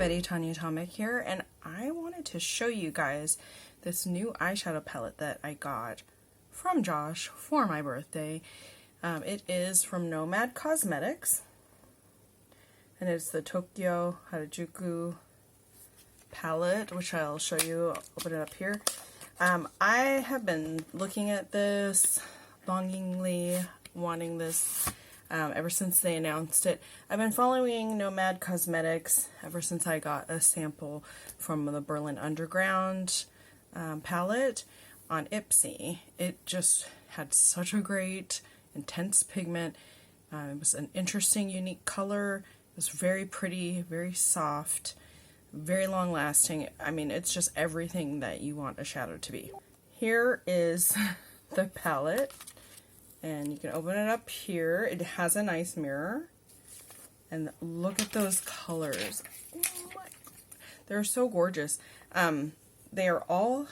Betty Tanya Atomic here, and I wanted to show you guys this new eyeshadow palette that I got from Josh for my birthday. It is from Nomad Cosmetics, and it's the Tokyo Harajuku palette, which I'll show you. I'll open it up here. I have been looking at this, longingly wanting this ever since they announced it. I've been following Nomad Cosmetics ever since I got a sample from the Berlin Underground palette on Ipsy. It just had such a great, intense pigment. It was an interesting, unique color. It was very pretty, very soft, very long lasting. I mean, it's just everything that you want a shadow to be. Here is the palette. And you can open it up here. It has a nice mirror. And look at those colors. Oh my, they're so gorgeous. They are all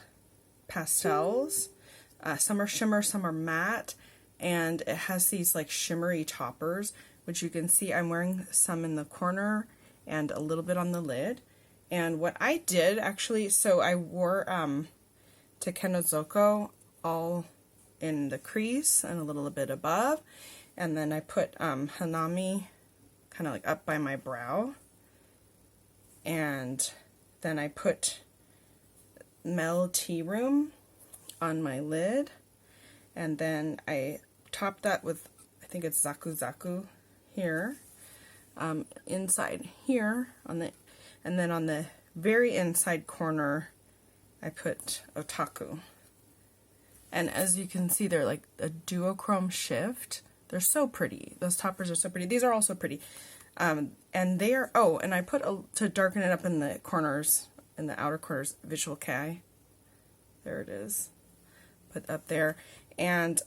pastels. Some are shimmer, some are matte. And it has these like shimmery toppers, which you can see I'm wearing some in the corner and a little bit on the lid. And what I did actually, so I wore Takenozoko all in the crease and a little bit above, and then I put Hanami kind of like up by my brow, and then I put Mel Tea Room on my lid, and then I topped that with, I think it's Zaku Zaku here, inside here on the, and then on the very inside corner I put Otaku. And as you can see, they're like a duochrome shift. They're so pretty. Those toppers are so pretty. These are also pretty. And they are, oh, and I put, to darken it up in the corners, in the outer corners, Visual Kei. There it is. Put up there. And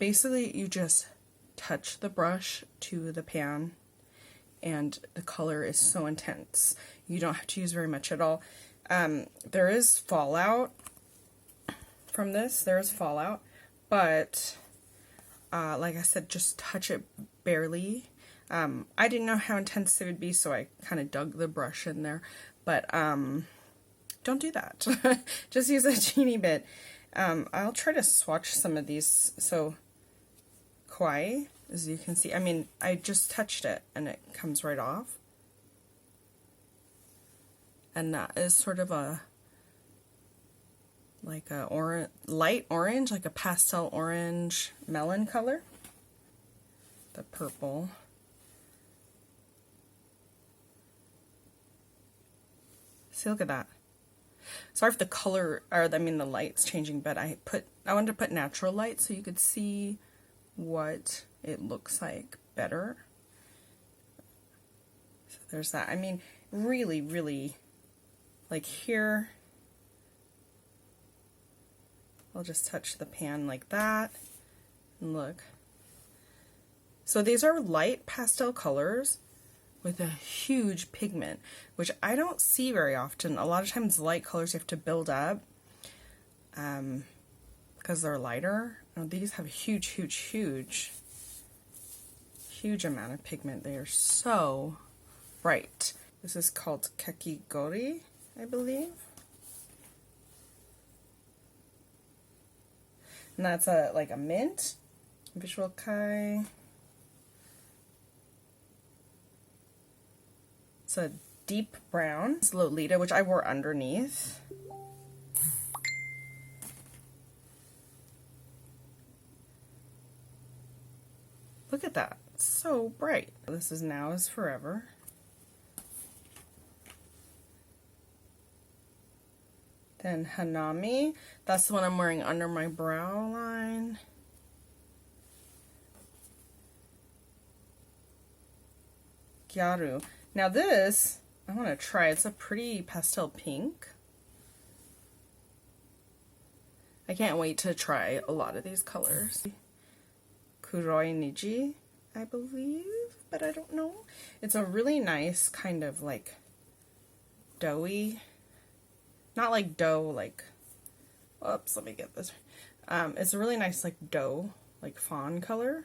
basically you just touch the brush to the pan, and the color is so intense. You don't have to use very much at all. There is fallout from this. There's fallout, but like I said, just touch it barely. I didn't know how intense it would be, so I kind of dug the brush in there, but don't do that. Just use a teeny bit. I'll try to swatch some of these. So kawaii, as you can see, I mean, I just touched it and it comes right off, and that is sort of a like a light orange, like a pastel orange melon color. The purple. See, look at that. Sorry if the color, or I mean the light's changing, but I wanted to put natural light so you could see what it looks like better. So there's that. I mean, really, really, like here, I'll just touch the pan like that, and look. So these are light pastel colors with a huge pigment, which I don't see very often. A lot of times light colors you have to build up because they're lighter. Now, these have a huge, huge, huge, huge amount of pigment. They are so bright. This is called Kakigori, I believe. And that's like a mint, Visual Kei. It's a deep brown. It's Lolita, which I wore underneath. Look at that. It's so bright. This is Now is Forever. Then Hanami, that's the one I'm wearing under my brow line. Gyaru. Now this, I want to try. It's a pretty pastel pink. I can't wait to try a lot of these colors. Kuroi Niji, I believe, but I don't know. It's a really nice kind of like doughy, not like dough, like, oops, let me get this. It's a really nice like dough, like fawn color.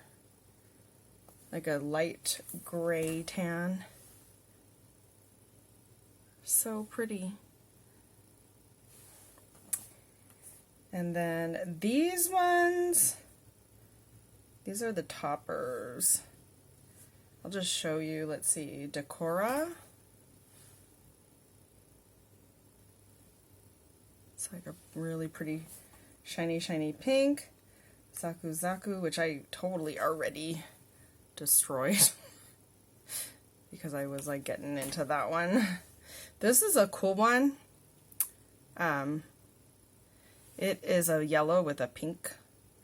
like a light gray tan. So pretty. And then these ones, these are the toppers. I'll just show you, let's see, Decora. It's like a really pretty shiny, shiny pink. Zaku Zaku, which I totally already destroyed because I was like getting into that one. This is a cool one. It is a yellow with a pink,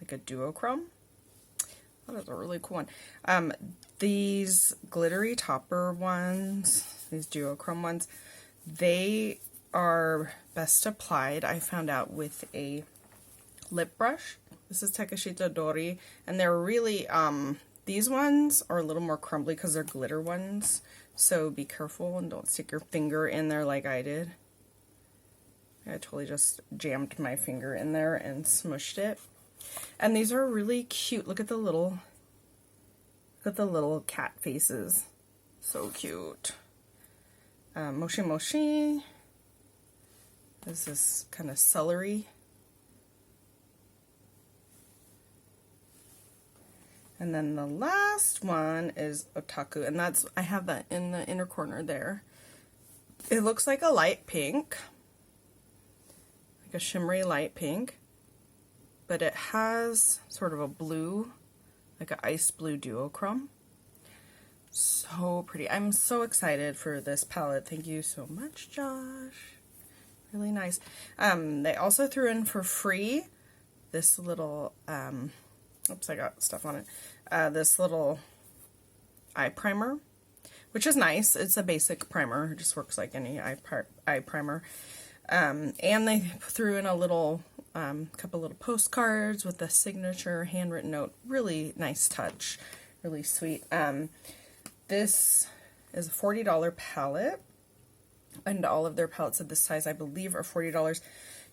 like a duochrome. That is a really cool one. These glittery topper ones, these duochrome ones, they are best applied, I found out, with a lip brush. This is Takeshita Dori, and they're really, these ones are a little more crumbly because they're glitter ones, so be careful and don't stick your finger in there like I did. I totally just jammed my finger in there and smushed it. And these are really cute. Look at the little cat faces. So cute. Moshi Moshi. This is kind of celery. And then the last one is Otaku, and that's, I have that in the inner corner there. It looks like a light pink, like a shimmery light pink, but it has sort of a blue, like an ice blue duochrome. So pretty. I'm so excited for this palette. Thank you so much, Josh. Really nice. They also threw in for free this little, oops, I got stuff on it. This little eye primer, which is nice. It's a basic primer. It just works like any eye primer. And they threw in a little, couple little postcards with a signature handwritten note. Really nice touch. Really sweet. This is a $40 palette, and all of their palettes of this size, I believe, are $40.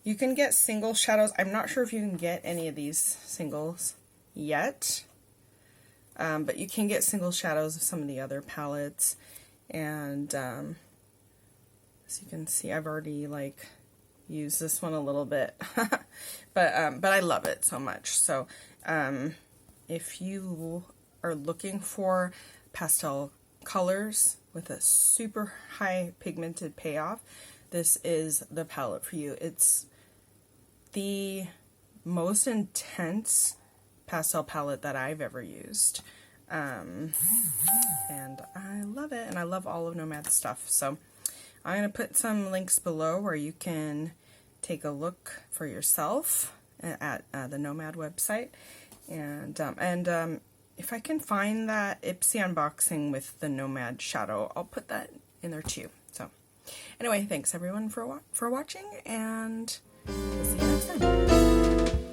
You can get single shadows. I'm not sure if you can get any of these singles yet, but you can get single shadows of some of the other palettes. And as you can see, I've already like used this one a little bit, but I love it so much. So if you are looking for pastel colors with a super high pigmented payoff, this is the palette for you. It's the most intense pastel palette that I've ever used, and I love it, and I love all of Nomad's stuff. So I'm going to put some links below where you can take a look for yourself at the Nomad website, and if I can find that Ipsy unboxing with the Nomad shadow, I'll put that in there too. So anyway, thanks everyone for watching, and we'll see you next time.